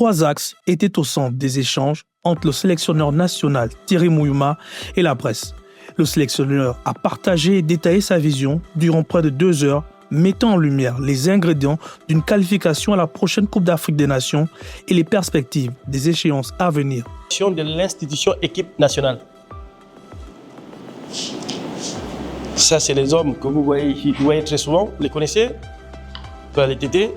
3 axes étaient au centre des échanges entre le sélectionneur national Thierry Mouyouma et la presse. Le sélectionneur a partagé et détaillé sa vision durant près de 2 heures, mettant en lumière les ingrédients d'une qualification à la prochaine Coupe d'Afrique des Nations et les perspectives des échéances à venir. De l'institution équipe nationale. Ça, c'est les hommes que vous voyez très souvent, vous les connaissez, les TT.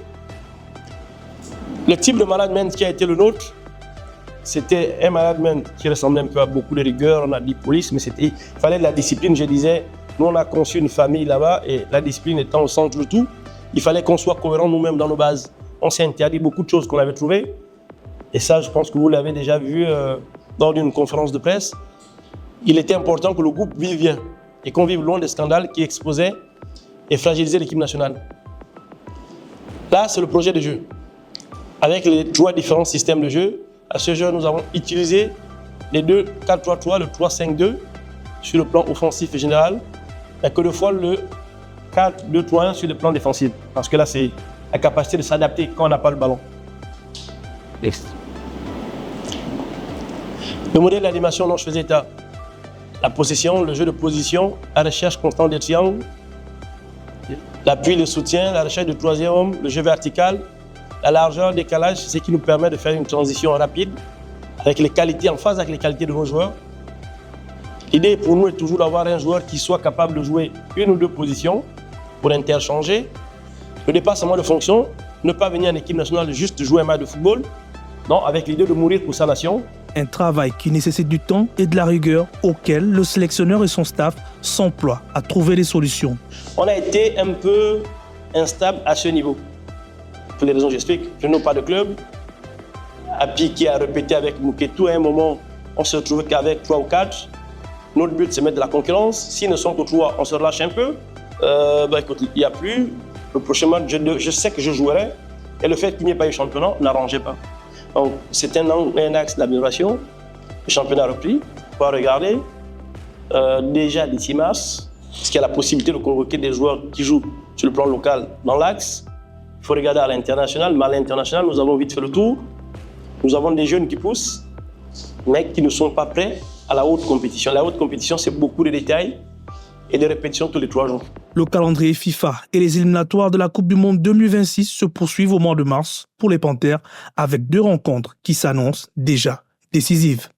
Le type de management qui a été le nôtre, c'était un management qui ressemblait un peu à beaucoup de rigueur, on a dit police, mais il fallait de la discipline. Je disais, nous on a conçu une famille là-bas et la discipline étant au centre de tout, il fallait qu'on soit cohérent nous-mêmes dans nos bases. On s'est interdit beaucoup de choses qu'on avait trouvées et ça, je pense que vous l'avez déjà vu lors d'une conférence de presse. Il était important que le groupe vive bien et qu'on vive loin des scandales qui exposaient et fragilisaient l'équipe nationale. Là, c'est le projet de jeu. Avec les 3 différents systèmes de jeu, à ce jeu, nous avons utilisé les 2 4-3-3, le 3-5-2 sur le plan offensif et général, mais que 2 fois le 4-2-3-1 sur le plan défensif. Parce que là, c'est la capacité de s'adapter quand on n'a pas le ballon. Le modèle d'animation dont je faisais état, la possession, le jeu de position, la recherche constante des triangles, l'appui, le soutien, la recherche de 3e homme, le jeu vertical, la largeur, le décalage, c'est ce qui nous permet de faire une transition rapide avec les qualités, en phase avec les qualités de nos joueurs. L'idée pour nous est toujours d'avoir un joueur qui soit capable de jouer 1 ou 2 positions pour interchanger. Le dépassement de fonction, ne pas venir en équipe nationale juste jouer un match de football, non, avec l'idée de mourir pour sa nation. Un travail qui nécessite du temps et de la rigueur auquel le sélectionneur et son staff s'emploient à trouver des solutions. On a été un peu instable à ce niveau. Pour les raisons que j'explique, je n'ai pas de club. Api qui a répété avec Mouketou, à un moment, on se retrouvait qu'avec 3 ou 4. Notre but, c'est mettre de la concurrence. S'ils ne sont que 3, on se relâche un peu. Écoute, il n'y a plus. Le prochain match, je sais que je jouerai. Et le fait qu'il n'y ait pas eu championnat n'arrangeait pas. Donc, c'est un axe d'amélioration. Le championnat a repris. On va regarder. Déjà d'ici mars, parce qu'il y a la possibilité de convoquer des joueurs qui jouent sur le plan local dans l'axe. Il faut regarder à l'international, mais à l'international, nous avons vite fait le tour. Nous avons des jeunes qui poussent, mais qui ne sont pas prêts à la haute compétition. La haute compétition, c'est beaucoup de détails et de répétitions tous les 3 jours. Le calendrier FIFA et les éliminatoires de la Coupe du Monde 2026 se poursuivent au mois de mars pour les Panthères avec 2 rencontres qui s'annoncent déjà décisives.